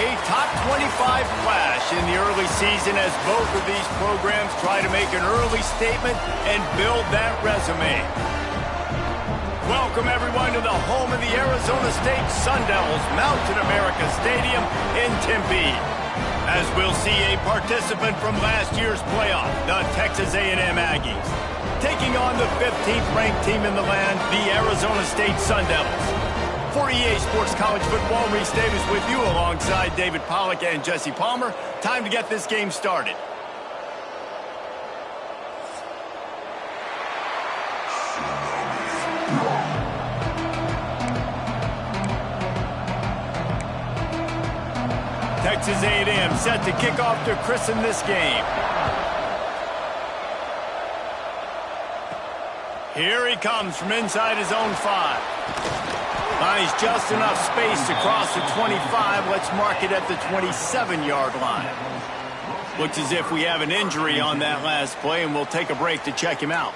A top 25 flash in the early season as both of these programs try to make an early statement and build that resume. Welcome, everyone, to the home of the Arizona State Sun Devils, Mountain America Stadium in Tempe. As we'll see a participant from last year's playoff, the Texas A&M Aggies, taking on the 15th-ranked team in the land, the Arizona State Sun Devils. For EA Sports College Football, Reese Davis with you alongside David Pollack and Jesse Palmer. Time to get this game started. Texas A&M set to kick off to christen this game. Here he comes from inside his own 5. Finds just enough space to cross the 25. Let's mark it at the 27-yard line. Looks as if we have an injury on that last play, and we'll take a break to check him out.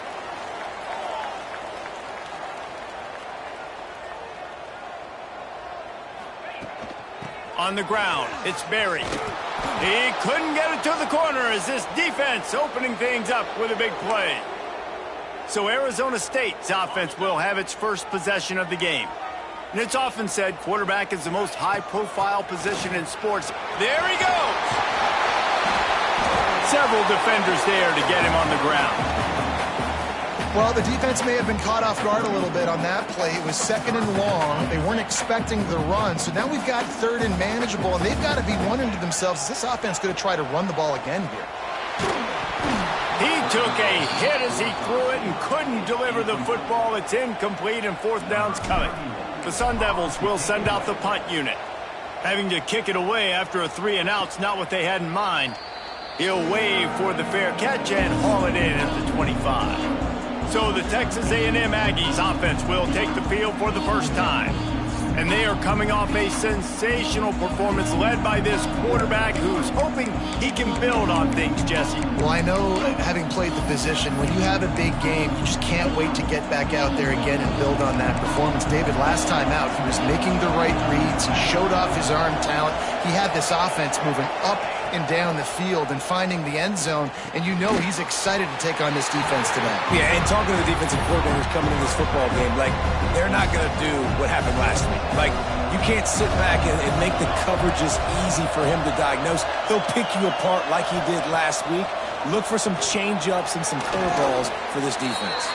On the ground, it's Berry. He couldn't get it to the corner as this defense opening things up with a big play. So Arizona State's offense will have its first possession of the game. And it's often said quarterback is the most high-profile position in sports. There he goes! Several defenders there to get him on the ground. Well, the defense may have been caught off guard a little bit on that play. It was 2nd and long. They weren't expecting the run. So now we've got 3rd and manageable, and they've got to be wondering to themselves, is this offense going to try to run the ball again here? He took a hit as he threw it and couldn't deliver the football. It's incomplete, and 4th down's coming. The Sun Devils will send out the punt unit. Having to kick it away after a 3-and-out's not what they had in mind. He'll wave for the fair catch and haul it in at the 25. So the Texas A&M Aggies offense will take the field for the first time. And they are coming off a sensational performance led by this quarterback who's hoping he can build on things, Jesse. Well, I know, having played the position, when you have a big game, you just can't wait to get back out there again and build on that performance. David, last time out, he was making the right reads. He showed off his arm talent. He had this offense moving up and down the field and finding the end zone, and you know he's excited to take on this defense today. Yeah, and talking to the defensive coordinators coming in this football game, like, they're not going to do what happened last week. Like, you can't sit back and make the coverages easy for him to diagnose. He'll pick you apart like he did last week. Look for some change-ups and some curveballs for this defense.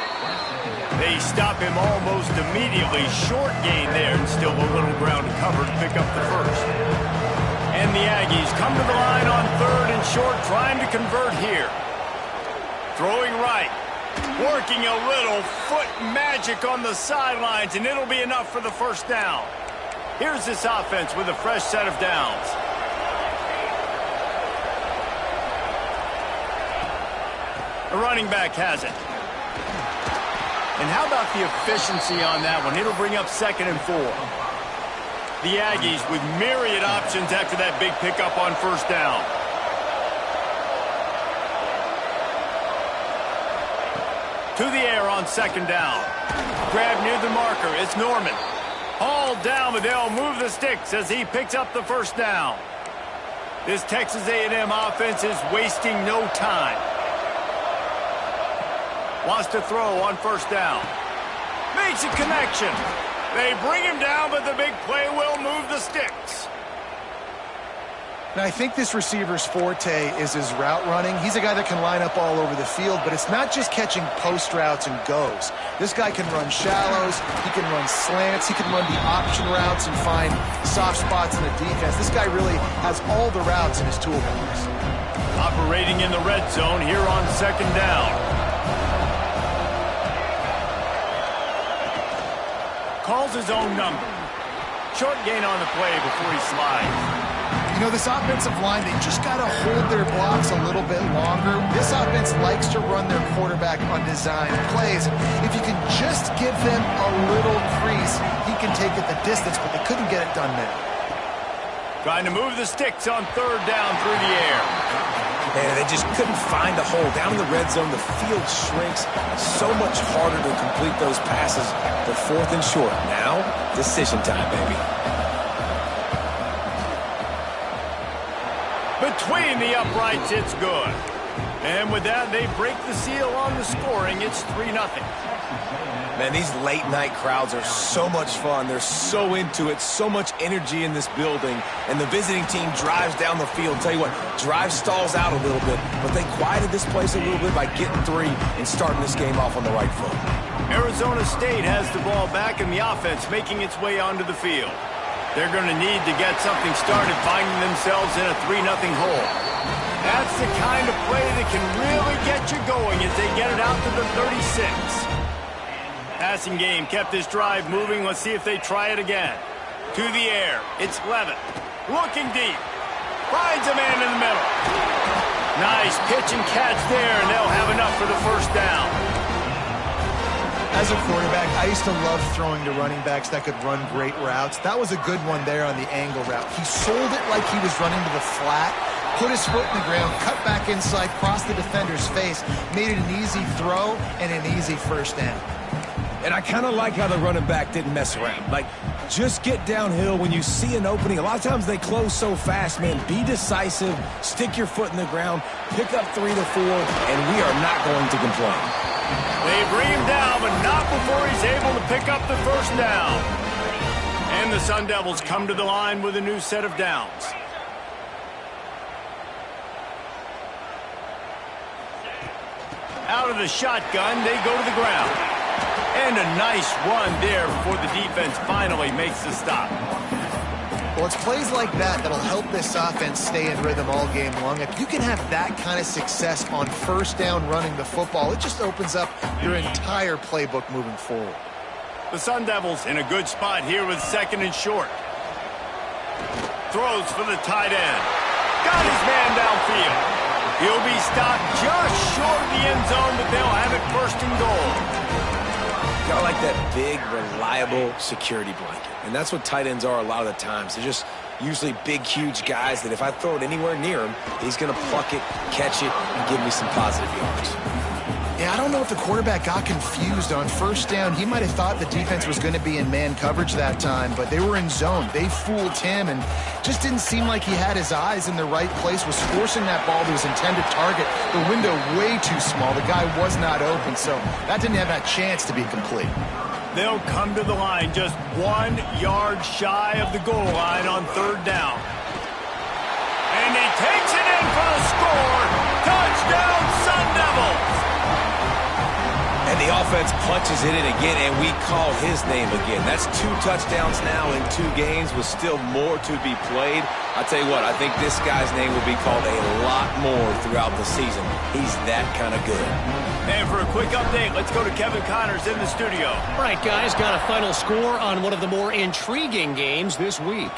They stop him almost immediately. Short gain there, and still a little ground to cover to pick up the first. And the Aggies come to the line on 3rd and short, trying to convert here. Throwing right. Working a little foot magic on the sidelines, and it'll be enough for the first down. Here's this offense with a fresh set of downs. The running back has it. And how about the efficiency on that one? It'll bring up 2nd and 4. The Aggies with myriad options after that big pickup on first down. To the air on 2nd down. Grab near the marker. It's Norman. Hauled down, but they'll move the sticks as he picks up the first down. This Texas A&M offense is wasting no time. Wants to throw on first down. Makes a connection. They bring him down, but the big play will move the sticks. Now, I think this receiver's forte is his route running. He's a guy that can line up all over the field, but it's not just catching post routes and goes. This guy can run shallows, he can run slants, he can run the option routes and find soft spots in the defense. This guy really has all the routes in his toolbox. Operating in the red zone here on 2nd down. Calls his own number. Short gain on the play before he slides. You know, this offensive line, they just got to hold their blocks a little bit longer. This offense likes to run their quarterback on designed plays. If you can just give them a little crease, he can take it the distance, but they couldn't get it done there. Trying to move the sticks on 3rd down through the air. Man, they just couldn't find a hole. Down in the red zone, the field shrinks. So much harder to complete those passes. They're 4th and short. Now, decision time, baby. Between the uprights, it's good. And with that, they break the seal on the scoring. It's 3-0. Man, these late-night crowds are so much fun. They're so into it, so much energy in this building. And the visiting team drives down the field. Tell you what, drive stalls out a little bit, but they quieted this place a little bit by getting 3 and starting this game off on the right foot. Arizona State has the ball back in the offense, making its way onto the field. They're going to need to get something started, finding themselves in a 3-0 hole. That's the kind of play that can really get you going as they get it out to the 36. Passing game kept this drive moving. Let's see if they try it again. To the air. It's Levitt. Looking deep. Finds a man in the middle. Nice pitch and catch there, and they'll have enough for the first down. As a quarterback, I used to love throwing to running backs that could run great routes. That was a good one there on the angle route. He sold it like he was running to the flat, put his foot in the ground, cut back inside, crossed the defender's face, made it an easy throw and an easy first down. And I kind of like how the running back didn't mess around. Like, just get downhill when you see an opening. A lot of times they close so fast, man. Be decisive, stick your foot in the ground, pick up 3 to 4, and we are not going to complain. They bring him down, but not before he's able to pick up the first down. And the Sun Devils come to the line with a new set of downs. Out of the shotgun, they go to the ground. And a nice run there before the defense finally makes the stop. Well, it's plays like that that'll help this offense stay in rhythm all game long. If you can have that kind of success on first down running the football, it just opens up your entire playbook moving forward. The Sun Devils in a good spot here with 2nd and short. Throws for the tight end. Got his man downfield. He'll be stopped just short of the end zone, but they'll have it 1st and goal. Got like that big, reliable security blanket. And that's what tight ends are a lot of the times. They're just usually big, huge guys that if I throw it anywhere near him, he's going to pluck it, catch it, and give me some positive yards. Yeah, I don't know if the quarterback got confused on first down. He might have thought the defense was going to be in man coverage that time, but they were in zone. They fooled him and just didn't seem like he had his eyes in the right place, was forcing that ball to his intended target. The window way too small. The guy was not open, so that didn't have that chance to be complete. They'll come to the line just 1 yard shy of the goal line on 3rd down. And he takes it in for the score. Touchdown, Sun Devils! And the offense punches it in again, and we call his name again. That's 2 touchdowns now in 2 games with still more to be played. I tell you what, I think this guy's name will be called a lot more throughout the season. He's that kind of good. And for a quick update, let's go to Kevin Connors in the studio. All right, guys, got a final score on one of the more intriguing games this week.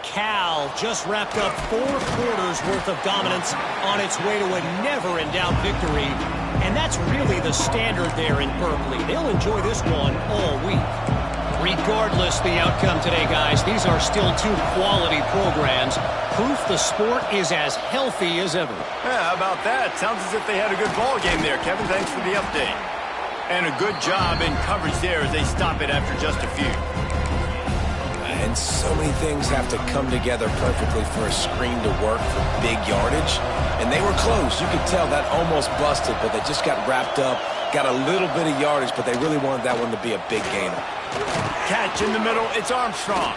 Cal just wrapped up 4 quarters worth of dominance on its way to a never-in-doubt victory. And that's really the standard there in Berkeley. They'll enjoy this one all week. Regardless the outcome today, guys, these are still 2 quality programs. Proof the sport is as healthy as ever. Yeah, how about that? Sounds as if they had a good ball game there, Kevin. Thanks for the update. And a good job in coverage there as they stop it after just a few. And so many things have to come together perfectly for a screen to work for big yardage. And they were close. You could tell that almost busted, but they just got wrapped up, got a little bit of yardage, but they really wanted that one to be a big gainer. Catch in the middle, it's Armstrong.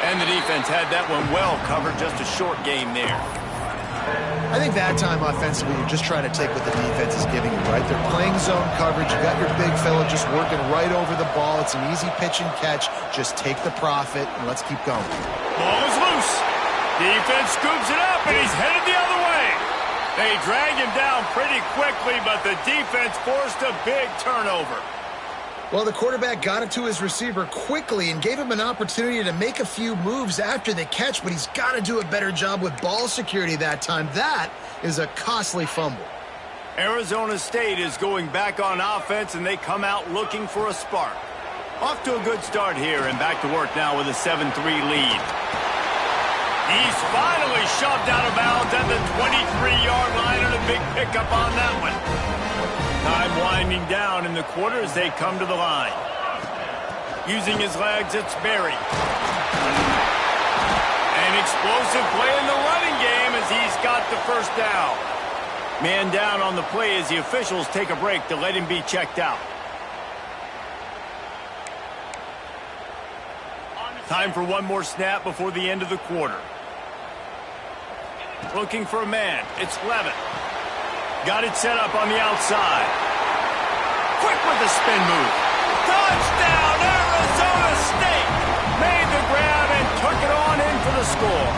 And the defense had that one well covered, just a short game there. I think that time offensively, you're just trying to take what the defense is giving you, right? They're playing zone coverage. You got your big fella just working right over the ball. It's an easy pitch and catch. Just take the profit, and let's keep going. Ball is loose. Defense scoops it up, and he's headed the other way. They drag him down pretty quickly, but the defense forced a big turnover. Well, the quarterback got it to his receiver quickly and gave him an opportunity to make a few moves after the catch, but he's got to do a better job with ball security that time. That is a costly fumble. Arizona State is going back on offense, and they come out looking for a spark. Off to a good start here, and back to work now with a 7-3 lead. He's finally shoved out of bounds at the 23-yard line, and a big pickup on that one. Time winding down in the quarter as they come to the line. Using his legs, it's Berry. An explosive play in the running game as He's got the first down. Man down on the play as the officials take a break to let him be checked out. Time for one more snap before the end of the quarter. Looking for a man. It's Levitt. Got it set up on the outside. Quick with the spin move. Touchdown, Arizona State! Made the grab and took it on in for the score.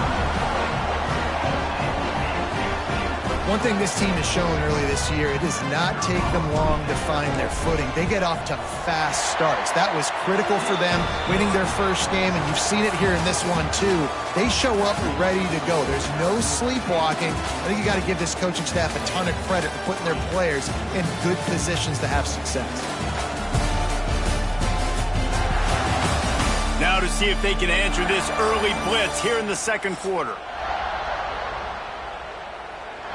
One thing this team has shown early this year, it does not take them long to find their footing. They get off to fast starts. That was critical for them, winning their first game, and you've seen it here in this one too. They show up ready to go. There's no sleepwalking. I think you got to give this coaching staff a ton of credit for putting their players in good positions to have success. Now to see if they can answer this early blitz here in the second quarter.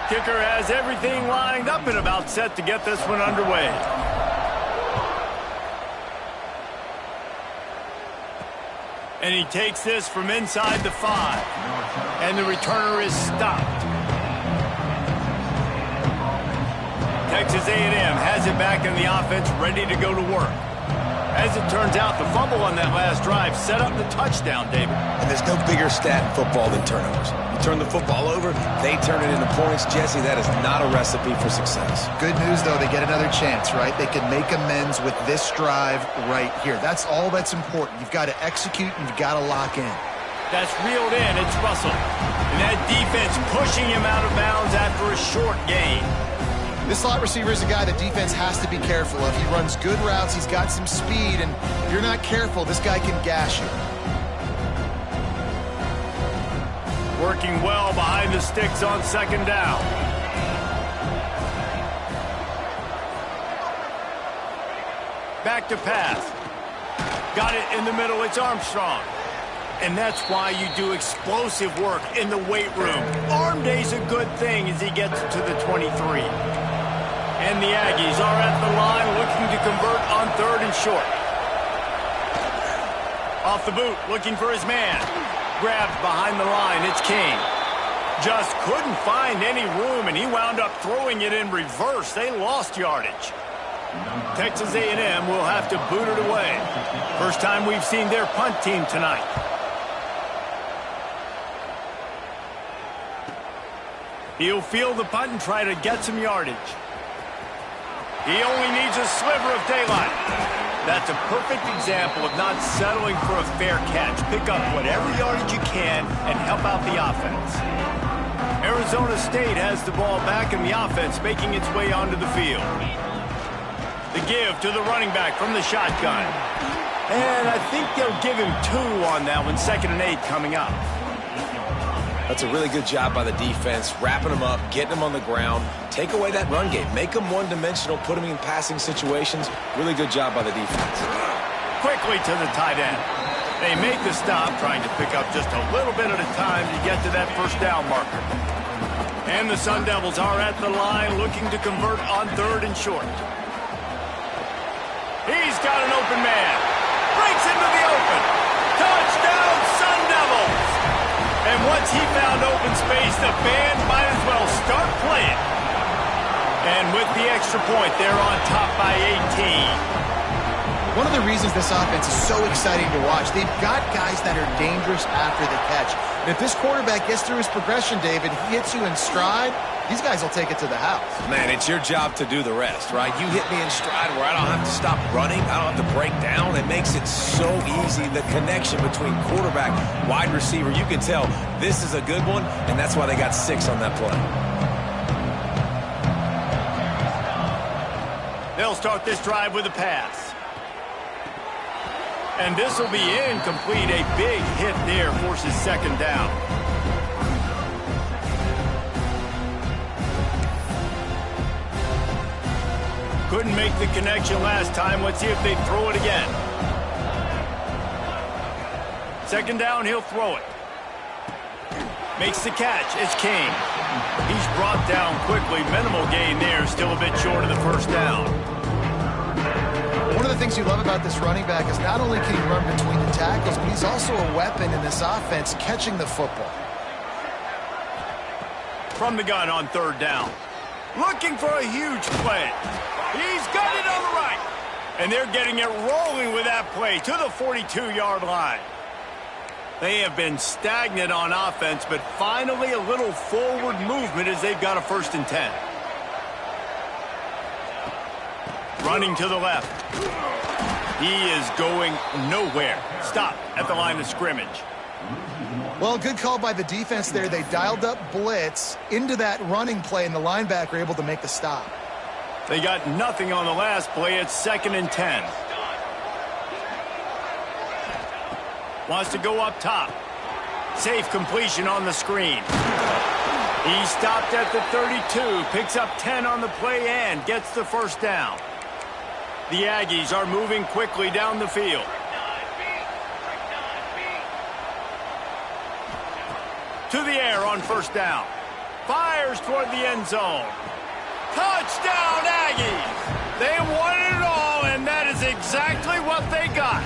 Kicker has everything lined up and about set to get this one underway. And he takes this from inside the 5. And the returner is stopped. Texas A&M has it back in the offense, ready to go to work. As it turns out, the fumble on that last drive set up the touchdown, David. And there's no bigger stat in football than turnovers. You turn the football over, they turn it into points. Jesse, that is not a recipe for success. Good news, though, they get another chance, right? They can make amends with this drive right here. That's all that's important. You've got to execute and you've got to lock in. That's reeled in. It's Russell. And that defense pushing him out of bounds after a short gain. This slot receiver is a guy the defense has to be careful of. He runs good routes, he's got some speed, and if you're not careful, this guy can gash you. Working well behind the sticks on second down. Back to pass. Got it in the middle, it's Armstrong. And that's why you do explosive work in the weight room. Arm day's a good thing as he gets to the 23. And the Aggies are at the line looking to convert on 3rd and short. Off the boot, looking for his man. Grabbed behind the line, it's King. Just couldn't find any room, and he wound up throwing it in reverse. They lost yardage. Texas A&M will have to boot it away. First time we've seen their punt team tonight. He'll field the punt and try to get some yardage. He only needs a sliver of daylight. That's a perfect example of not settling for a fair catch. Pick up whatever yardage you can and help out the offense. Arizona State has the ball back in the offense, making its way onto the field. The give to the running back from the shotgun. And I think they'll give him 2 on that one. 2nd and 8 coming up. That's a really good job by the defense, wrapping them up, getting them on the ground. Take away that run game. Make them one-dimensional, put them in passing situations. Really good job by the defense. Quickly to the tight end. They make the stop, trying to pick up just a little bit at a time to get to that first down marker. And the Sun Devils are at the line looking to convert on 3rd and short. He's got an open man. Breaks into the open. Touchdown, Sun Devils! And once he found open space, the band might as well start playing. And with the extra point, they're on top by 18. One of the reasons this offense is so exciting to watch, they've got guys that are dangerous after the catch. And if this quarterback gets through his progression, David, he hits you in stride, these guys will take it to the house. Man, it's your job to do the rest, right? You hit me in stride where I don't have to stop running. I don't have to break down. It makes it so easy. The connection between quarterback, wide receiver, you can tell this is a good one, and that's why they got 6 on that play. They'll start this drive with a pass. And this will be incomplete. A big hit there forces 2nd down. Couldn't make the connection last time. Let's see if they throw it again. 2nd down, he'll throw it. Makes the catch. It's King. He's brought down quickly. Minimal gain there. Still a bit short of the first down. One of the things you love about this running back is not only can he run between the tackles, but he's also a weapon in this offense catching the football. from the gun on third down. Looking for a huge play. He's got it on the right. And they're getting it rolling with that play to the 42-yard line. They have been stagnant on offense, but finally a little forward movement as they've got a 1st and 10. Running to the left. He is going nowhere. Stop at the line of scrimmage. Well, good call by the defense there. They dialed up blitz into that running play, and the linebacker able to make the stop. They got nothing on the last play. It's 2nd and 10. Wants to go up top. Safe completion on the screen. He stopped at the 32, picks up 10 on the play and gets the 1st down. The Aggies are moving quickly down the field. To the air on 1st down. Fires toward the end zone. Touchdown, Aggies! They won it all, and that is exactly what they got.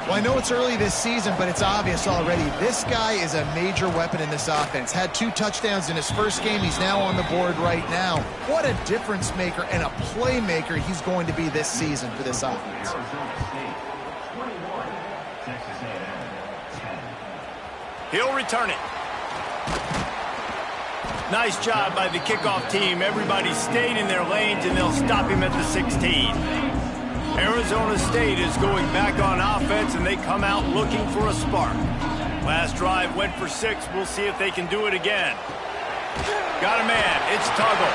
Well, I know it's early this season, but it's obvious already. This guy is a major weapon in this offense. Had 2 touchdowns in his first game. He's now on the board right now. What a difference maker and a playmaker he's going to be this season for this offense. He'll return it. Nice job by the kickoff team. Everybody stayed in their lanes, and they'll stop him at the 16. Arizona State is going back on offense, and they come out looking for a spark. Last drive went for 6. We'll see if they can do it again. Got a man. It's Tuggle.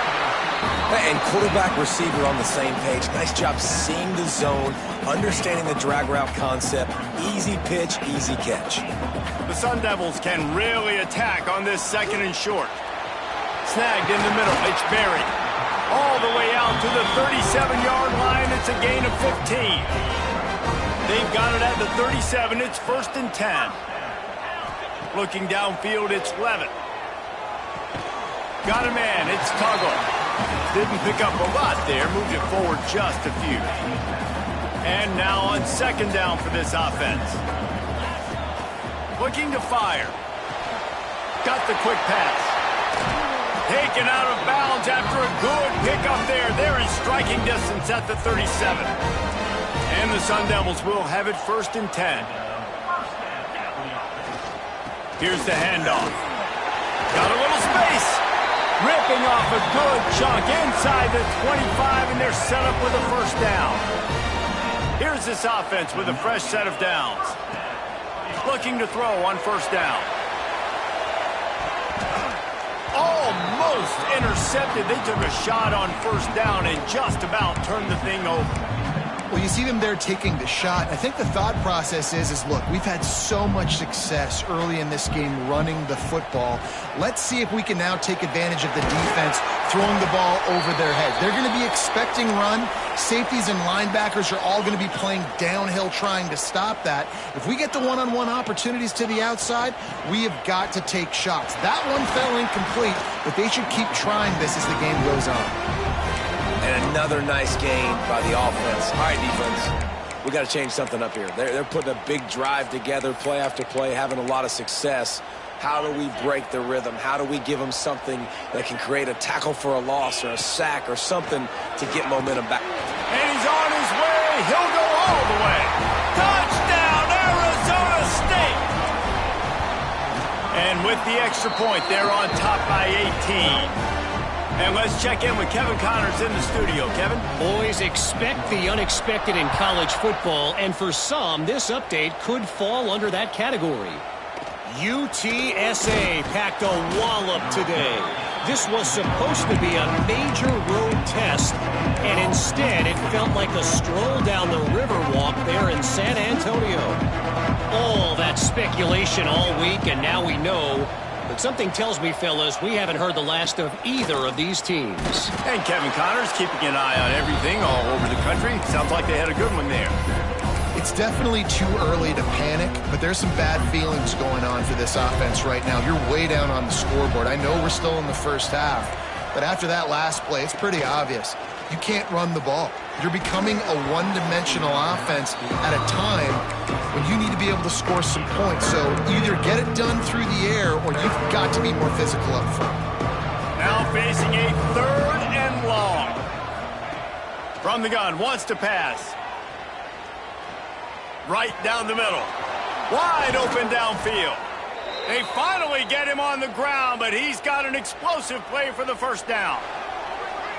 And quarterback receiver on the same page. Nice job seeing the zone, understanding the drag route concept. Easy pitch, easy catch. The Sun Devils can really attack on this 2nd and short. Snagged in the middle. It's buried. All the way out to the 37-yard line. It's a gain of 15. They've got it at the 37. It's 1st and 10. Looking downfield, it's Levitt. Got a man. It's Tuggle. Didn't pick up a lot there. Moved it forward just a few. And now on 2nd down for this offense. Looking to fire. Got the quick pass. Taken out of bounds after a good pickup there. They're in striking distance at the 37. And the Sun Devils will have it 1st and 10. Here's the handoff. Got a little space. Ripping off a good chunk inside the 25, and they're set up with a 1st down. Here's this offense with a fresh set of downs. Looking to throw on 1st down. Almost intercepted. They took a shot on 1st down and just about turned the thing over. Well, you see them there taking the shot. I think the thought process is look, we've had so much success early in this game running the football. Let's see if we can now take advantage of the defense throwing the ball over their heads. They're going to be expecting run. Safeties and linebackers are all going to be playing downhill trying to stop that. If we get the one-on-one opportunities to the outside, we have got to take shots. That one fell incomplete, but they should keep trying this as the game goes on. And another nice game by the offense. All right, defense, we got to change something up here. They're putting a big drive together, play after play, having a lot of success. How do we break the rhythm? How do we give them something that can create a tackle for a loss or a sack or something to get momentum back? And he's on his way. He'll go all the way. Touchdown, Arizona State! And with the extra point, they're on top by 18. And let's check in with Kevin Connors in the studio. Kevin? Boys, expect the unexpected in college football, and for some, this update could fall under that category. UTSA packed a wallop today. This was supposed to be a major road test, and instead it felt like a stroll down the Riverwalk there in San Antonio. All that speculation all week, and now we know. But something tells me, fellas, we haven't heard the last of either of these teams. And Kevin Connors keeping an eye on everything all over the country. Sounds like they had a good one there. It's definitely too early to panic, but there's some bad feelings going on for this offense right now. You're way down on the scoreboard. I know we're still in the first half, but after that last play, it's pretty obvious. You can't run the ball. You're becoming a one-dimensional offense at a time when you need to be able to score some points. So either get it done through the air or you've got to be more physical up front. Now facing a 3rd and long. From the gun, wants to pass. Right down the middle. Wide open downfield. They finally get him on the ground, but he's got an explosive play for the first down.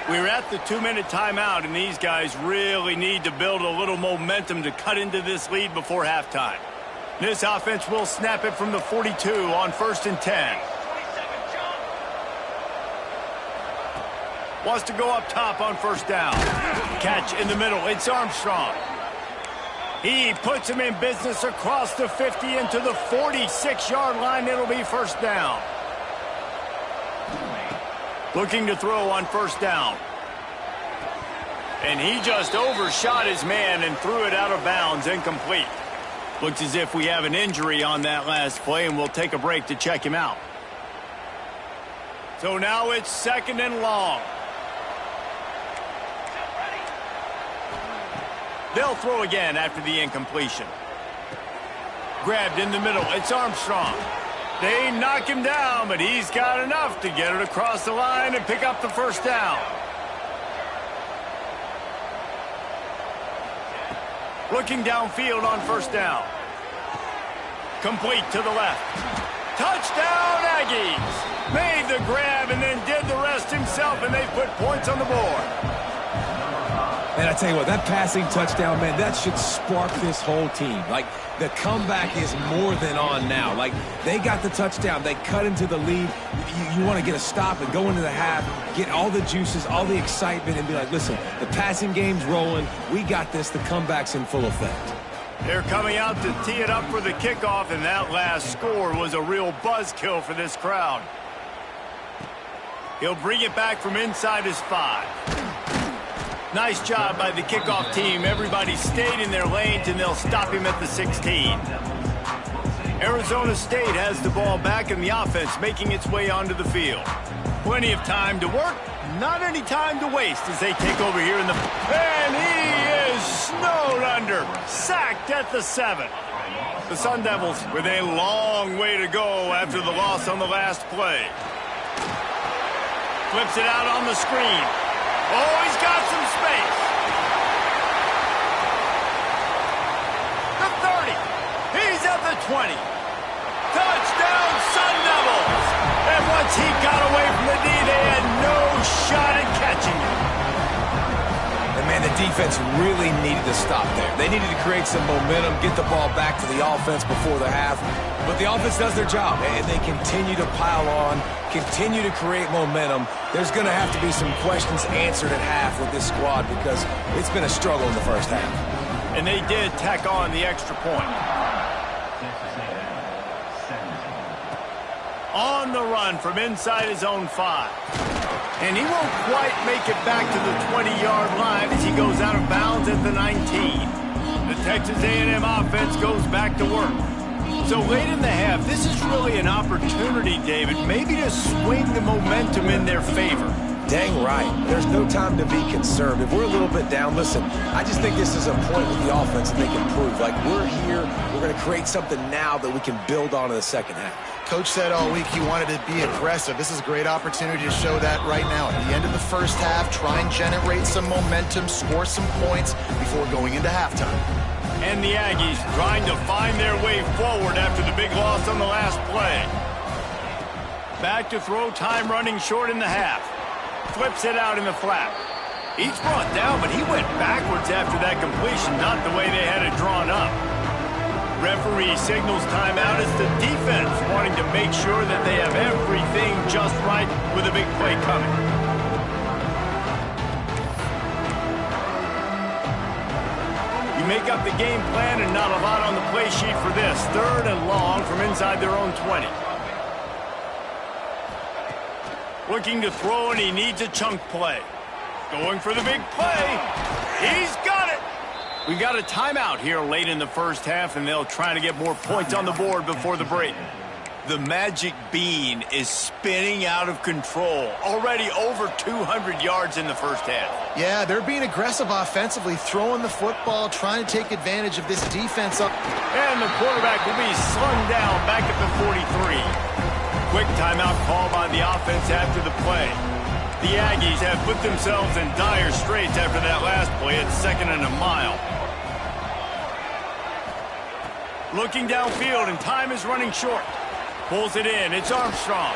We're at the 2-minute timeout, and these guys really need to build a little momentum to cut into this lead before halftime. This offense will snap it from the 42 on 1st and 10. Wants to go up top on 1st down. Catch in the middle. It's Armstrong. He puts him in business across the 50 into the 46-yard line. It'll be 1st down. Looking to throw on 1st down. And he just overshot his man and threw it out of bounds, incomplete. Looks as if we have an injury on that last play, and we'll take a break to check him out. So now it's 2nd and long. They'll throw again after the incompletion. Grabbed in the middle. It's Armstrong. They knock him down, but he's got enough to get it across the line and pick up the 1st down. Looking downfield on 1st down. Complete to the left. Touchdown, Aggies! Made the grab and then did the rest himself, and they put points on the board. And I tell you what, that passing touchdown, man, that should spark this whole team. Like, the comeback is more than on now. Like, they got the touchdown. They cut into the lead. You want to get a stop and go into the half, get all the juices, all the excitement, and be like, listen, the passing game's rolling. We got this. The comeback's in full effect. They're coming out to tee it up for the kickoff, and that last score was a real buzzkill for this crowd. He'll bring it back from inside his 5. Nice job by the kickoff team. Everybody stayed in their lanes, and they'll stop him at the 16. Arizona State has the ball back, and the offense making its way onto the field. Plenty of time to work, not any time to waste as they take over here in the... And he is snowed under, sacked at the 7. The Sun Devils with a long way to go after the loss on the last play. Flips it out on the screen. Oh, he's got some space. The 30. He's at the 20. Touchdown, Sun Devils. And once he got away from the knee, they had no shot at catching him. And, man, the defense really needed to stop there. They needed to create some momentum, get the ball back to the offense before the half. But the offense does their job, and they continue to pile on, continue to create momentum. There's going to have to be some questions answered at half with this squad because it's been a struggle in the first half. And they did tack on the extra point. On the run from inside his own 5. And he won't quite make it back to the 20-yard line as he goes out of bounds at the 19. The Texas A&M offense goes back to work. So late in the half, this is really an opportunity, David, maybe to swing the momentum in their favor. Dang right. There's no time to be concerned. If we're a little bit down, listen, I just think this is a point with the offense that they can prove. Like, we're here, we're going to create something now that we can build on in the second half. Coach said all week he wanted to be aggressive. This is a great opportunity to show that right now. At the end of the first half, try and generate some momentum, score some points before going into halftime. And the Aggies trying to find their way forward after the big loss on the last play. Back to throw, time running short in the half. Flips it out in the flat. He's brought down, but he went backwards after that completion, not the way they had it drawn up. Referee signals timeout as the defense wanting to make sure that they have everything just right with a big play coming. You make up the game plan and not a lot on the play sheet for this. 3rd and long from inside their own 20. Looking to throw, and he needs a chunk play. Going for the big play. He's got it. We got a timeout here late in the first half, and they'll try to get more points on the board before the break. The magic bean is spinning out of control. Already over 200 yards in the first half. Yeah, they're being aggressive offensively, throwing the football, trying to take advantage of this defense up. And the quarterback will be slung down back at the 43. Quick timeout call by the offense after the play. The Aggies have put themselves in dire straits after that last play at 2nd and a mile. Looking downfield, and time is running short. Pulls it in. It's Armstrong.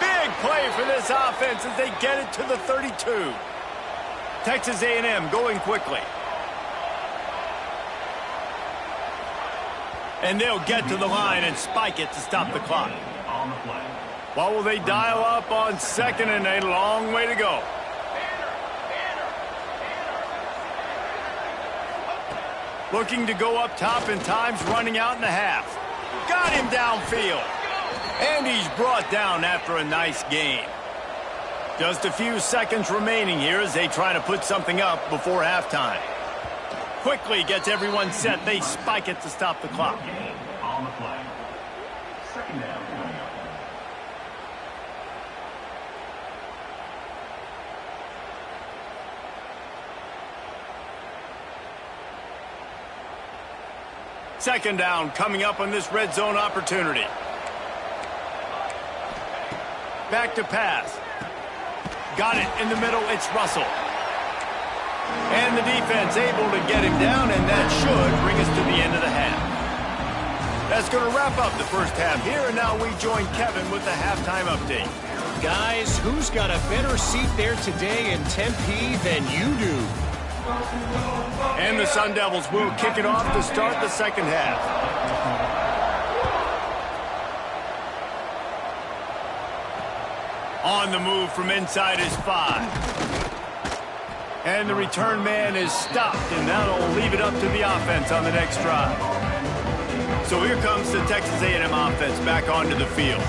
Big play for this offense as they get it to the 32. Texas A&M going quickly. And they'll get to the line and spike it to stop the clock. What will they dial up on 2nd and a long way to go? Looking to go up top, and time's running out in the half. Got him downfield. And he's brought down after a nice gain. Just a few seconds remaining here as they try to put something up before halftime. Quickly gets everyone set. They spike it to stop the clock. On the play. 2nd down. Second down coming up on this red zone opportunity. Back to pass. Got it in the middle. It's Russell. And the defense able to get him down, and that should bring us to the end of the half. That's going to wrap up the first half here, and now we join Kevin with the halftime update. Guys, who's got a better seat there today in Tempe than you do? And the Sun Devils will kick it off to start the second half. On the move from inside is 5. And the return man is stopped, and that'll leave it up to the offense on the next drive. So here comes the Texas A&M offense back onto the field.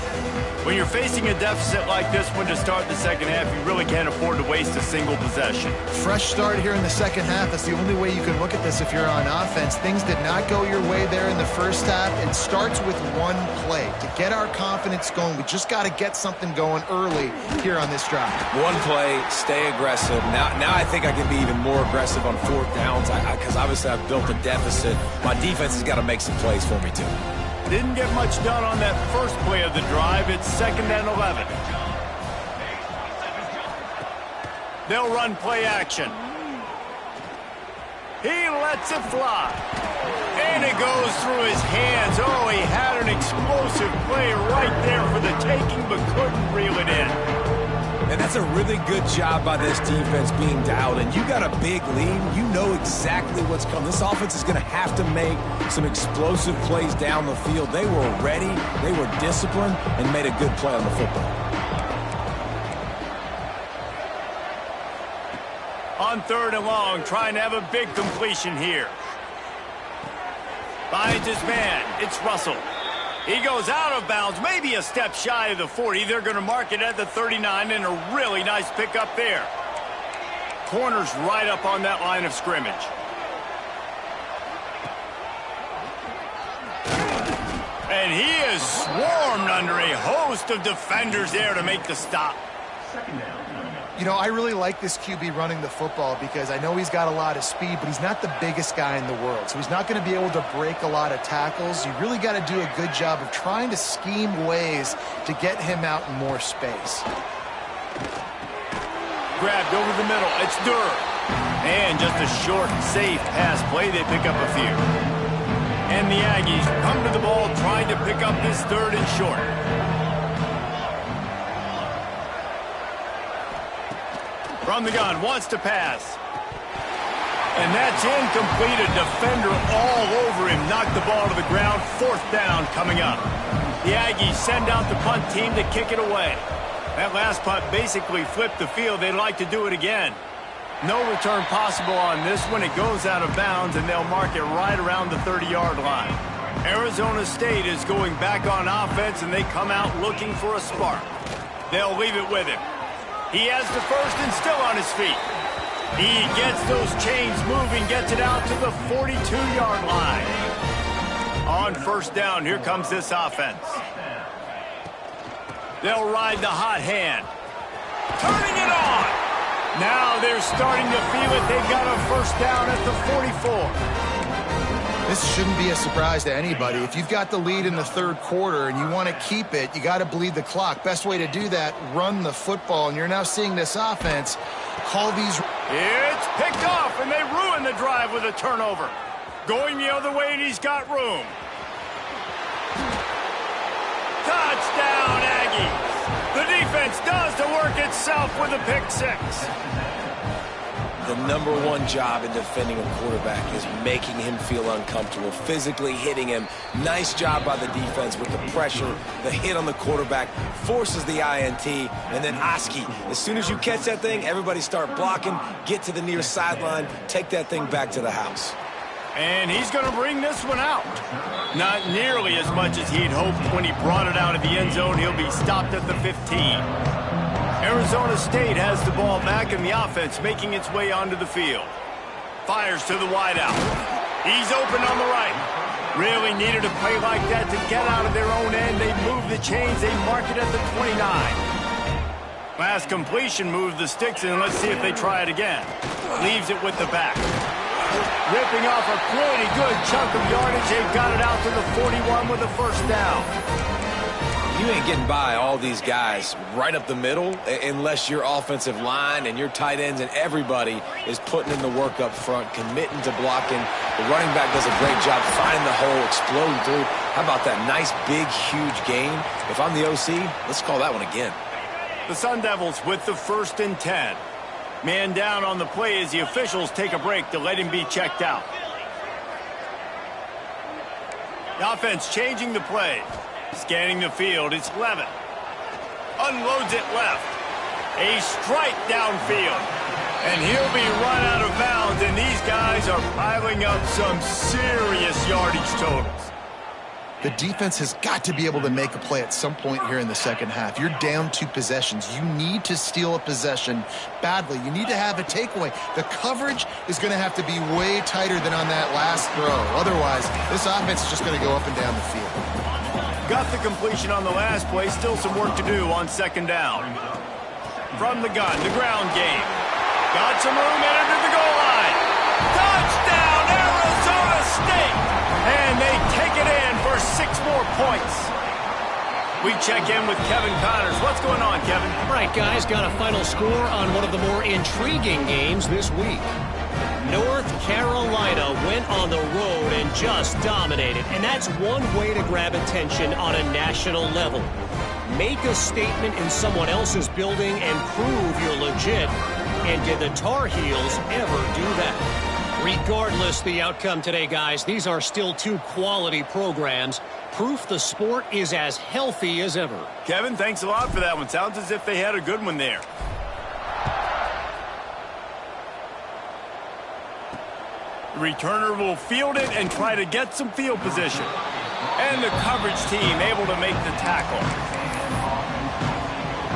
When you're facing a deficit like this one to start the second half, you really can't afford to waste a single possession. Fresh start here in the second half. That's the only way you can look at this if you're on offense. Things did not go your way there in the first half. It starts with one play. To get our confidence going, we just got to get something going early here on this drive. One play, stay aggressive. Now I think I can be even more aggressive on 4th downs because obviously I've built a deficit. My defense has got to make some plays for me too. Didn't get much done on that first play of the drive. It's 2nd and 11. They'll run play action. He lets it fly. And it goes through his hands. Oh, he had an explosive play right there for the taking, but couldn't reel it in. And that's a really good job by this defense being dialed in. You got a big lead. You know exactly what's coming. This offense is going to have to make some explosive plays down the field. They were ready, they were disciplined, and made a good play on the football. On 3rd and long, trying to have a big completion here. Finds his man. It's Russell. He goes out of bounds, maybe a step shy of the 40. They're going to mark it at the 39, and a really nice pickup there. Corner's right up on that line of scrimmage. And he is swarmed under a host of defenders there to make the stop. 2nd down. You know, I really like this QB running the football because I know he's got a lot of speed, but he's not the biggest guy in the world. So he's not going to be able to break a lot of tackles. You really got to do a good job of trying to scheme ways to get him out in more space. Grabbed over the middle. It's Durr. And just a short, safe pass play. They pick up a few. And the Aggies come to the ball trying to pick up this 3rd and short. From the gun, wants to pass. And that's incomplete. A defender all over him. Knocked the ball to the ground. 4th down coming up. The Aggies send out the punt team to kick it away. That last punt basically flipped the field. They'd like to do it again. No return possible on this one. It goes out of bounds, and they'll mark it right around the 30-yard line. Arizona State is going back on offense, and they come out looking for a spark. They'll leave it with him. He has the first and still on his feet. He gets those chains moving, gets it out to the 42-yard line. On 1st down, here comes this offense. They'll ride the hot hand. Turning it on. Now they're starting to feel it. They've got a first down at the 44. This shouldn't be a surprise to anybody. If you've got the lead in the third quarter and you want to keep it, you got to bleed the clock. Best way to do that, run the football. And you're now seeing this offense call these. It's picked off, and they ruin the drive with a turnover. Going the other way, and he's got room. Touchdown, Aggies. The defense does the work itself with a pick six. The number one job in defending a quarterback is making him feel uncomfortable, physically hitting him. Nice job by the defense with the pressure. The hit on the quarterback forces the INT, and then Oski. As soon as you catch that thing, everybody start blocking, get to the near sideline, take that thing back to the house. And he's going to bring this one out. Not nearly as much as he'd hoped when he brought it out of the end zone. He'll be stopped at the 15. Arizona State has the ball back, and the offense making its way onto the field. Fires to the wideout. He's open on the right. Really needed a play like that to get out of their own end. They move the chains. They mark it at the 29. Last completion moved the sticks in. Let's see if they try it again. Leaves it with the back. Ripping off a pretty good chunk of yardage. They've got it out to the 41 with a first down. You ain't getting by all these guys right up the middle unless your offensive line and your tight ends and everybody is putting in the work up front, committing to blocking. The running back does a great job finding the hole, exploding through. How about that nice, big, huge gain? If I'm the OC, let's call that one again. The Sun Devils with the 1st and 10. Man down on the play as the officials take a break to let him be checked out. The offense changing the play. Scanning the field, it's Levin. Unloads it left. A strike downfield. And he'll be run out of bounds, and these guys are piling up some serious yardage totals. The defense has got to be able to make a play at some point here in the second half. You're down 2 possessions. You need to steal a possession badly. You need to have a takeaway. The coverage is going to have to be way tighter than on that last throw. Otherwise, this offense is just going to go up and down the field. Got the completion on the last play. Still some work to do on 2nd down. From the gun, the ground game. Got some room, entered to the goal line. Touchdown, Arizona State! And they take it in for 6 more points. We check in with Kevin Connors. What's going on, Kevin? All right, guys, got a final score on one of the more intriguing games this week. North Carolina went on the road and just dominated, and that's one way to grab attention on a national level. Make a statement in someone else's building and prove you're legit. And did the Tar Heels ever do that? Regardless the outcome today, guys, these are still 2 quality programs. Proof the sport is as healthy as ever. Kevin, thanks a lot for that one. Sounds as if they had a good one there. The returner will field it and try to get some field position. And the coverage team able to make the tackle.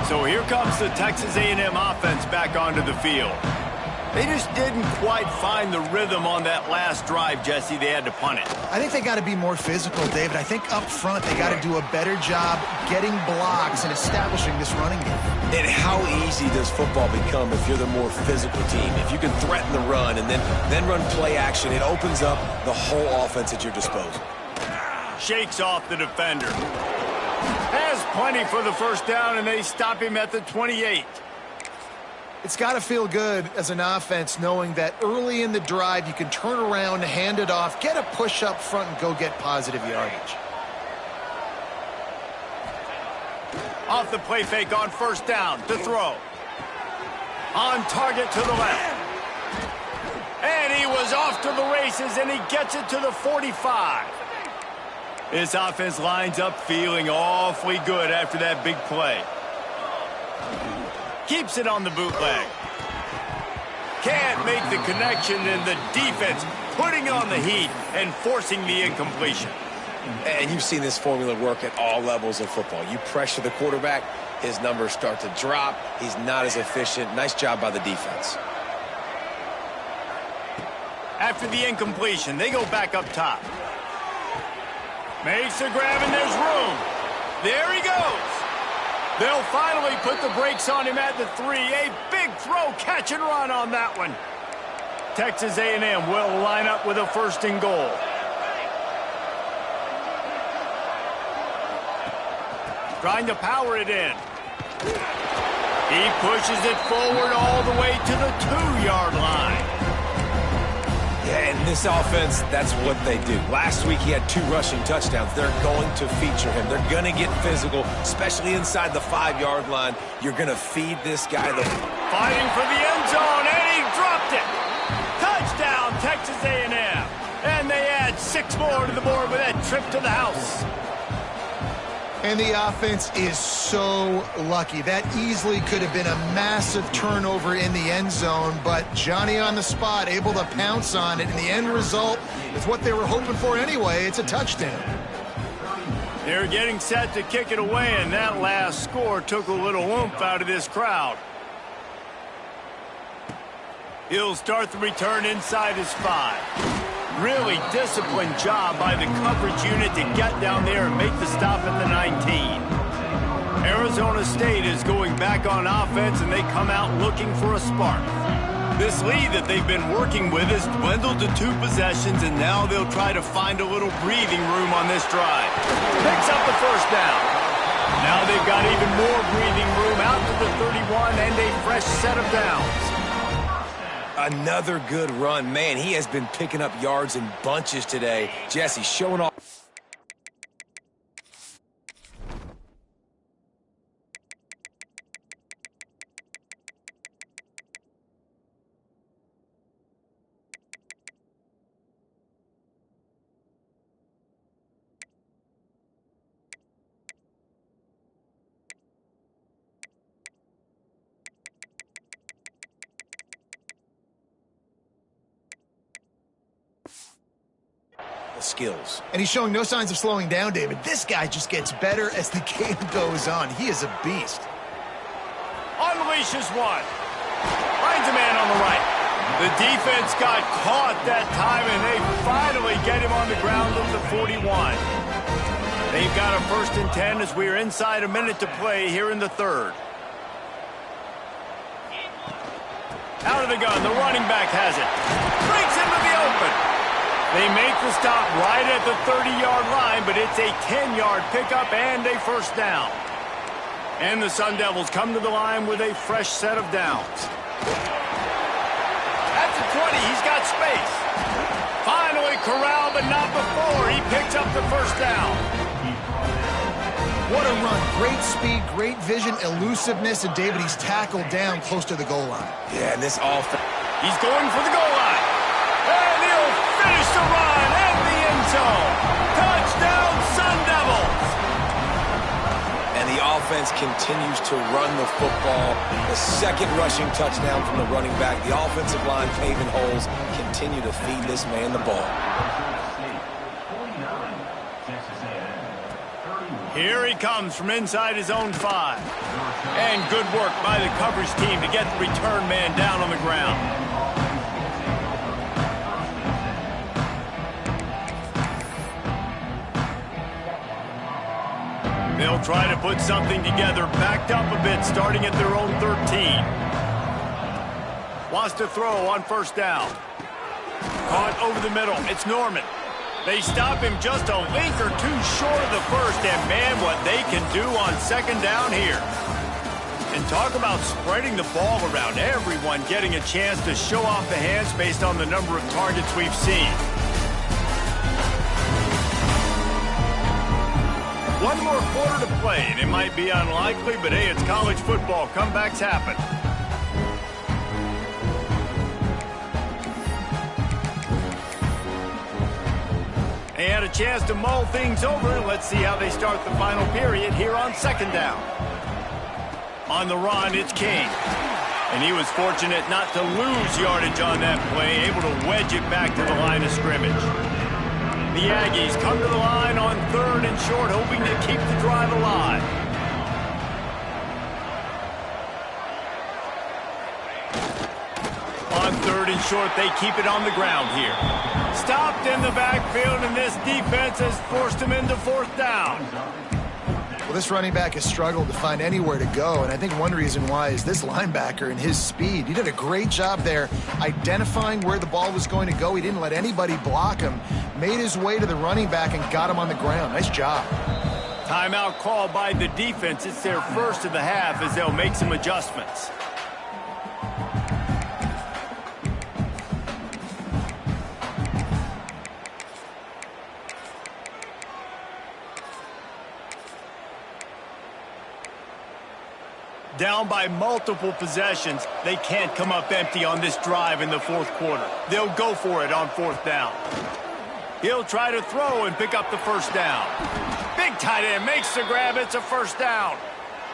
So here comes the Texas A&M offense back onto the field. They just didn't quite find the rhythm on that last drive, Jesse. They had to punt it. I think they got to be more physical, David. I think up front they got to do a better job getting blocks and establishing this running game. And how easy does football become if you're the more physical team? If you can threaten the run and then run play action, it opens up the whole offense at your disposal. Shakes off the defender. Has plenty for the first down, and they stop him at the 28. It's got to feel good as an offense knowing that early in the drive you can turn around, hand it off, get a push up front, and go get positive yardage. Off the play fake on first down to throw. On target to the left. And he was off to the races, and he gets it to the 45. This offense lines up feeling awfully good after that big play. Keeps it on the bootleg. Can't make the connection, and the defense putting on the heat and forcing the incompletion. And you've seen this formula work at all levels of football. You pressure the quarterback, his numbers start to drop. He's not as efficient. Nice job by the defense. After the incompletion, they go back up top. Makes the grab, and there's room. There he goes. They'll finally put the brakes on him at the 3. A big throw, catch and run on that one. Texas A&M will line up with a 1st and goal. Trying to power it in. He pushes it forward all the way to the 2-yard line. Yeah, and this offense, that's what they do. Last week he had 2 rushing touchdowns. They're going to feature him. They're going to get physical, especially inside the 5-yard line. You're going to feed this guy the... Fighting for the end zone, and he dropped it. Touchdown, Texas A&M. And they add 6 more to the board with that trip to the house. And the offense is so lucky. That easily could have been a massive turnover in the end zone, but Johnny on the spot, able to pounce on it, and the end result is what they were hoping for anyway. It's a touchdown. They're getting set to kick it away, and that last score took a little oomph out of this crowd. He'll start the return inside his 5. Really disciplined job by the coverage unit to get down there and make the stop at the 19. Arizona State is going back on offense, and they come out looking for a spark. This lead that they've been working with has dwindled to 2 possessions, and now they'll try to find a little breathing room on this drive. Picks up the 1st down. Now they've got even more breathing room out to the 31 and a fresh set of downs. Another good run. Man, he has been picking up yards in bunches today. Jesse showing off. Skills. And he's showing no signs of slowing down, David. This guy just gets better as the game goes on. He is a beast. Unleashes one. Finds a man on the right. The defense got caught that time, and they finally get him on the ground at the 41. They've got a 1st and 10 as we are inside a minute to play here in the 3rd. Out of the gun, the running back has it. Breaks into the open. They make the stop right at the 30-yard line, but it's a 10-yard pickup and a 1st down. And the Sun Devils come to the line with a fresh set of downs. At the 20, he's got space. Finally corralled, but not before. He picks up the 1st down. What a run. Great speed, great vision, elusiveness, and David, he's tackled down close to the goal line. Yeah, and this offense. He's going for the goal line. And he'll finish the run at the end zone. Touchdown, Sun Devils. And the offense continues to run the football. The 2nd rushing touchdown from the running back. The offensive line paving holes. Continue to feed this man the ball. Here he comes from inside his own 5. And good work by the coverage team to get the return man down on the ground. They'll try to put something together, backed up a bit, starting at their own 13. Wants to throw on 1st down. Caught over the middle. It's Norman. They stop him just a link or 2 short of the 1st, and man, what they can do on 2nd down here. And talk about spreading the ball around, everyone getting a chance to show off the hands based on the number of targets we've seen. One more quarter to play, and it might be unlikely, but hey, it's college football. Comebacks happen. They had a chance to mull things over. Let's see how they start the final period here on 2nd down. On the run, it's King. And he was fortunate not to lose yardage on that play, able to wedge it back to the line of scrimmage. The Aggies come to the line on 3rd and short, hoping to keep the drive alive. On 3rd and short, they keep it on the ground here. Stopped in the backfield, and this defense has forced him into 4th down. Well, This running back has struggled to find anywhere to go, and I think one reason why is this linebacker and his speed. He did a great job there identifying where the ball was going to go. He didn't let anybody block him, made his way to the running back and got him on the ground. Nice job. Timeout called by the defense. It's their first of the half as they'll make some adjustments. Down by multiple possessions, they can't come up empty on this drive in the fourth quarter. They'll go for it on fourth down. He'll try to throw and pick up the first down. Big tight end makes the grab. It's a first down.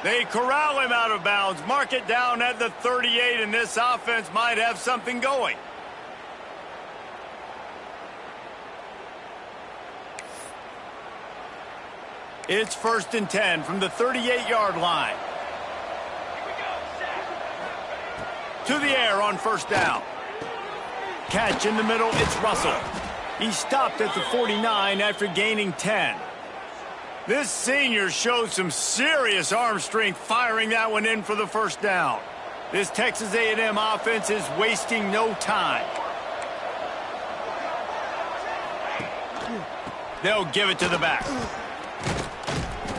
They corral him out of bounds. Mark it down at the 38, and this offense might have something going. It's 1st and 10 from the 38-yard line. To the air on first down. Catch in the middle, it's Russell. He stopped at the 49 after gaining 10. This senior showed some serious arm strength firing that one in for the first down. This Texas A&M offense is wasting no time. They'll give it to the back.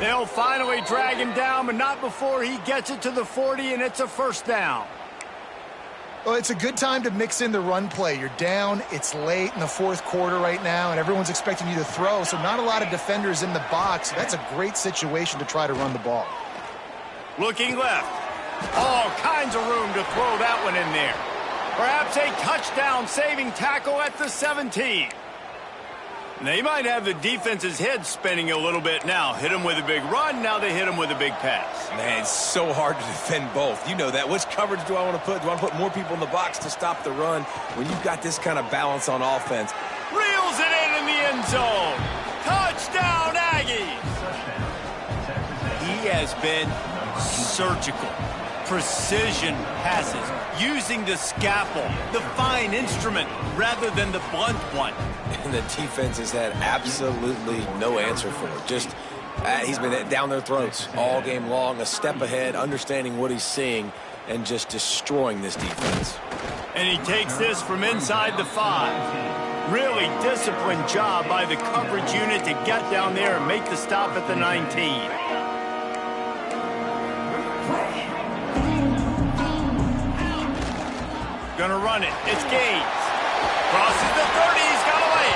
They'll finally drag him down, but not before he gets it to the 40, and it's a first down. Well, it's a good time to mix in the run play. You're down, it's late in the fourth quarter right now, and everyone's expecting you to throw, so not a lot of defenders in the box. That's a great situation to try to run the ball. Looking left. All kinds of room to throw that one in there. Perhaps a touchdown-saving tackle at the 17. They might have the defense's head spinning a little bit now. Hit him with a big run, now they hit him with a big pass. Man, it's so hard to defend both. You know that. Which coverage do I want to put? Do I want to put more people in the box to stop the run? When you've got this kind of balance on offense. Reels it in the end zone. Touchdown, Aggies. He has been surgical. Precision passes, using the scalpel, the fine instrument, rather than the blunt one. And the defense has had absolutely no answer for it. Just, he's been down their throats all game long, a step ahead, understanding what he's seeing, and just destroying this defense. And he takes this from inside the 5. Really disciplined job by the coverage unit to get down there and make the stop at the 19. Gonna run it. It's Gaines. Crosses the 30. He's got away.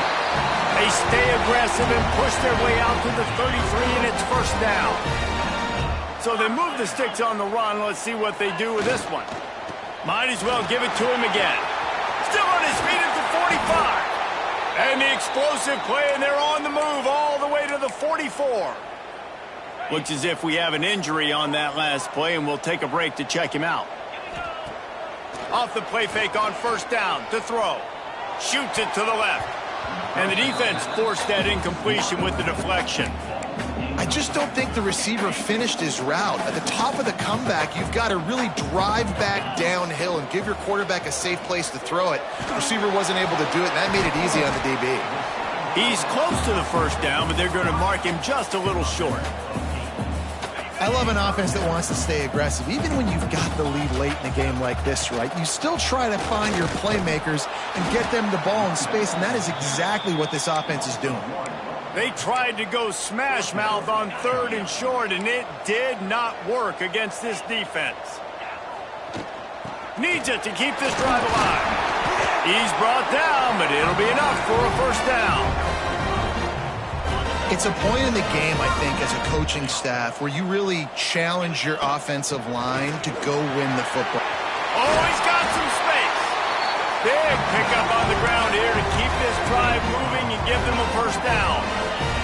They stay aggressive and push their way out to the 33, and it's first down. So they move the sticks on the run. Let's see what they do with this one. Might as well give it to him again. Still on his feet at the 45. And the explosive play, and they're on the move all the way to the 44. Looks as if we have an injury on that last play, and we'll take a break to check him out. Off the play fake on first down to throw. Shoots it to the left. And the defense forced that incompletion with the deflection. I just don't think the receiver finished his route. At the top of the comeback, you've got to really drive back downhill and give your quarterback a safe place to throw it. The receiver wasn't able to do it, and that made it easy on the DB. He's close to the first down, but they're going to mark him just a little short. I love an offense that wants to stay aggressive. Even when you've got the lead late in a game like this, right, you still try to find your playmakers and get them the ball in space, and that is exactly what this offense is doing. They tried to go smash mouth on 3rd and short, and it did not work against this defense. Needs it to keep this drive alive. He's brought down, but it'll be enough for a first down. It's a point in the game, I think, as a coaching staff, where you really challenge your offensive line to go win the football. Oh, he's got some space. Big pickup on the ground here to keep this drive moving and give them a first down.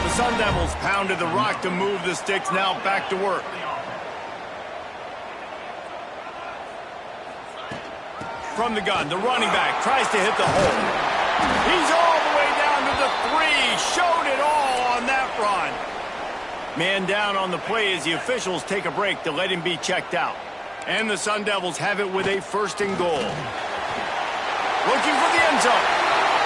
The Sun Devils pounded the rock to move the sticks, now back to work. From the gun, the running back tries to hit the hole. He's all the way down to the 3. Showed it all on that run. Man down on the play as the officials take a break to let him be checked out. And the Sun Devils have it with a 1st and goal. Looking for the end zone.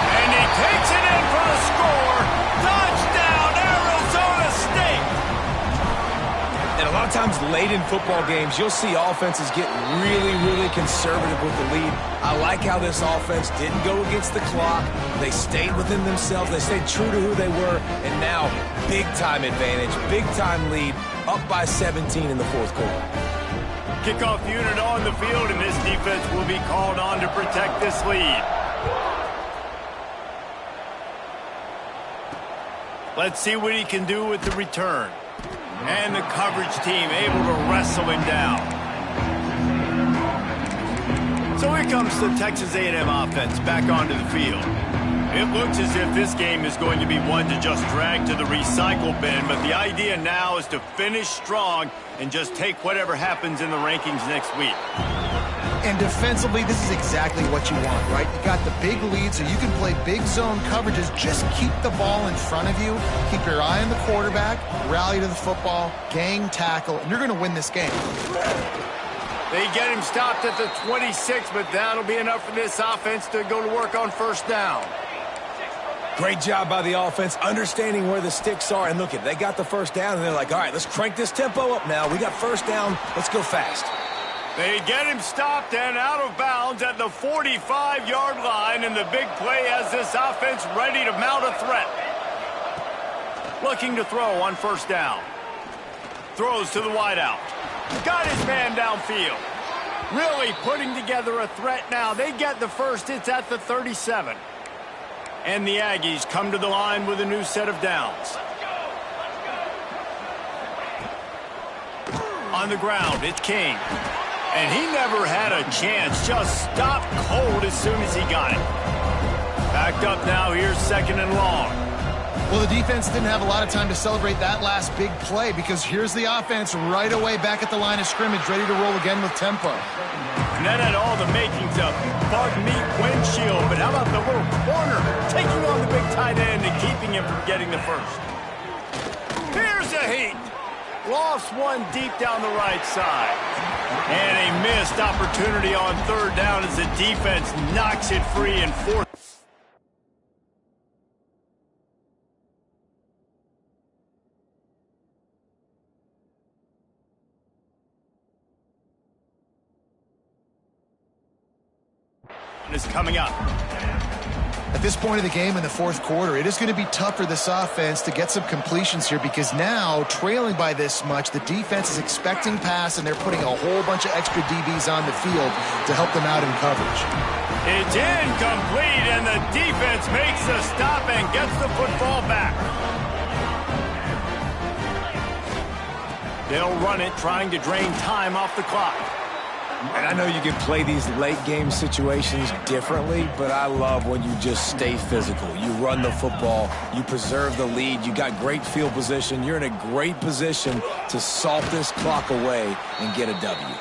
And he takes it in for the score. Touchdown, Arizona State. Yeah, a lot of times late in football games, you'll see offenses get really, really conservative with the lead. I like how this offense didn't go against the clock. They stayed within themselves. They stayed true to who they were. And now, big-time advantage, big-time lead, up by 17 in the fourth quarter. Kickoff unit on the field, and this defense will be called on to protect this lead. Let's see what he can do with the return. And the coverage team able to wrestle him down. So here comes the Texas A&M offense back onto the field. It looks as if this game is going to be one to just drag to the recycle bin, but the idea now is to finish strong and just take whatever happens in the rankings next week. And defensively, this is exactly what you want, right? You got the big lead, so you can play big zone coverages. Just keep the ball in front of you. Keep your eye on the quarterback. Rally to the football. Gang tackle. And you're going to win this game. They get him stopped at the 26, but that'll be enough for this offense to go to work on first down. Great job by the offense, understanding where the sticks are. And look, they got the first down, and they're like, all right, let's crank this tempo up now. We got first down. Let's go fast. They get him stopped and out of bounds at the 45-yard line, and the big play has this offense ready to mount a threat. Looking to throw on first down. Throws to the wideout. Got his man downfield. Really putting together a threat now. They get the first. It's at the 37. And the Aggies come to the line with a new set of downs. On the ground, it's King. And he never had a chance. Just stopped cold as soon as he got it. Backed up now. Here's second and long. Well, the defense didn't have a lot of time to celebrate that last big play because here's the offense right away back at the line of scrimmage, ready to roll again with tempo. And that had all the makings of bug meat windshield. But how about the little corner taking on the big tight end and keeping him from getting the first? Here's a heat. Lost one deep down the right side. And a missed opportunity on third down as the defense knocks it free in fourth. Is coming up. At this point of the game in the fourth quarter, it is going to be tough for this offense to get some completions here because now, trailing by this much, the defense is expecting pass, and they're putting a whole bunch of extra DBs on the field to help them out in coverage. It's incomplete, and the defense makes the stop and gets the football back. They'll run it, trying to drain time off the clock. And I know you can play these late-game situations differently, but I love when you just stay physical. You run the football, you preserve the lead, you got great field position, you're in a great position to salt this clock away and get a W.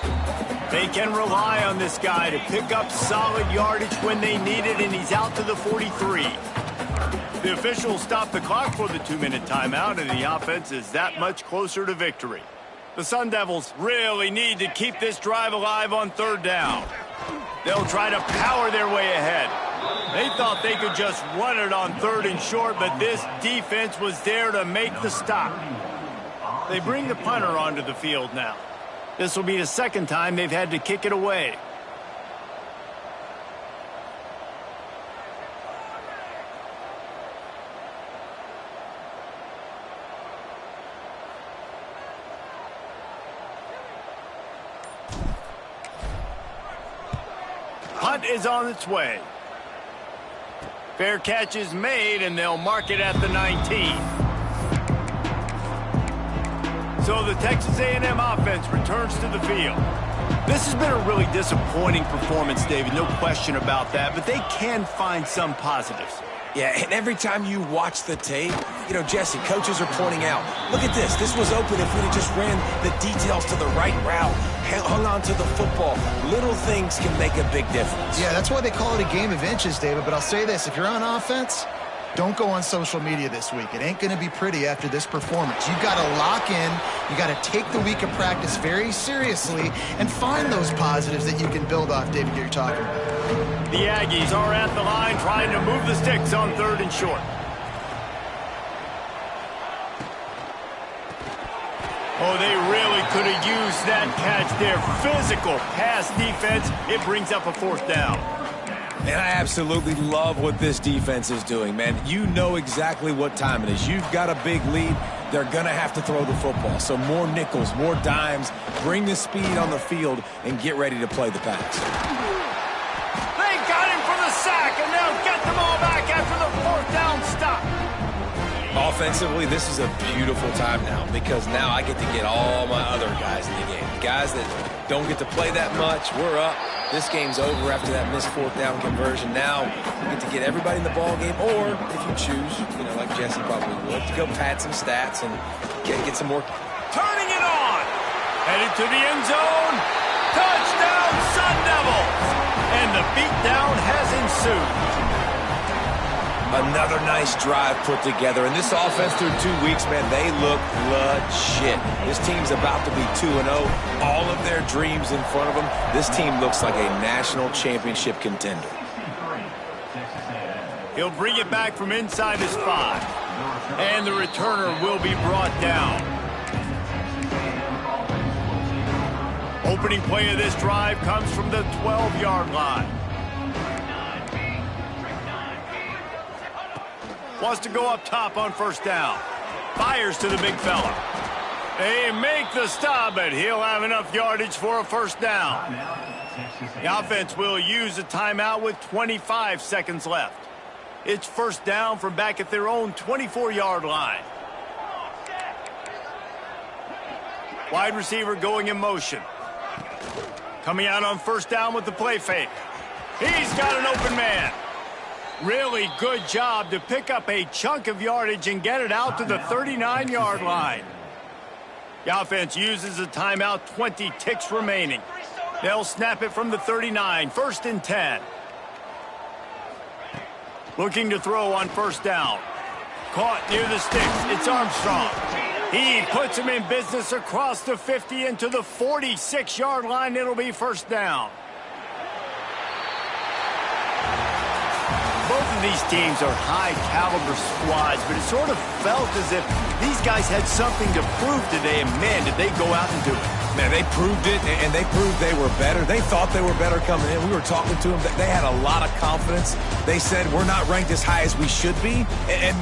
They can rely on this guy to pick up solid yardage when they need it, and he's out to the 43. The officials stop the clock for the 2-minute timeout, and the offense is that much closer to victory. The Sun Devils really need to keep this drive alive on third down. They'll try to power their way ahead. They thought they could just run it on third and short, but this defense was there to make the stop. They bring the punter onto the field now. This will be the second time they've had to kick it away. Punt is on its way. Fair catch is made, and they'll mark it at the 19. So the Texas A&M offense returns to the field. This has been a really disappointing performance, David, no question about that, but they can find some positives. Yeah, and every time you watch the tape, you know, Jesse, coaches are pointing out, look at this. This was open if we had just ran the details to the right route, hung on to the football. Little things can make a big difference. Yeah, that's why they call it a game of inches, David. But I'll say this, if you're on offense, don't go on social media this week. It ain't going to be pretty after this performance. You've got to lock in. You got to take the week of practice very seriously and find those positives that you can build off, David, you're talking about. The Aggies are at the line trying to move the sticks on third and short. Oh, they really could have used that catch there. Physical pass defense. It brings up a fourth down. And I absolutely love what this defense is doing, man. You know exactly what time it is. You've got a big lead. They're going to have to throw the football. So more nickels, more dimes. Bring the speed on the field and get ready to play the pass. They got him for the sack, and they'll get the ball back after the fourth down stop. Offensively, this is a beautiful time now because now I get to get all my other guys in the game. Guys that don't get to play that much, we're up. This game's over after that missed fourth down conversion. Now we get to get everybody in the ball game, or if you choose, like Jesse probably would, to go pad some stats and get some more. Turning it on. Headed to the end zone. Touchdown, Sun Devils. And the beatdown has ensued. Another nice drive put together. And this offense through 2 weeks, man, they look legit. This team's about to be 2-0. All of their dreams in front of them. This team looks like a national championship contender. He'll bring it back from inside his 5. And the returner will be brought down. Opening play of this drive comes from the 12-yard line. Wants to go up top on first down. Fires to the big fella. They make the stop, but he'll have enough yardage for a first down. The offense will use a timeout with 25 seconds left. It's first down from back at their own 24-yard line. Wide receiver going in motion. Coming out on first down with the play fake. He's got an open man. Really good job to pick up a chunk of yardage and get it out to the 39-yard line. The offense uses a timeout, 20 ticks remaining. They'll snap it from the 39, 1st and 10. Looking to throw on first down. Caught near the sticks. It's Armstrong. He puts him in business across the 50 into the 46-yard line. It'll be first down. Both of these teams are high-caliber squads, but it sort of felt as if these guys had something to prove today, and, man, did they go out and do it. Man, they proved it, and they proved they were better. They thought they were better coming in. We were talking to them. They had a lot of confidence. They said, we're not ranked as high as we should be, and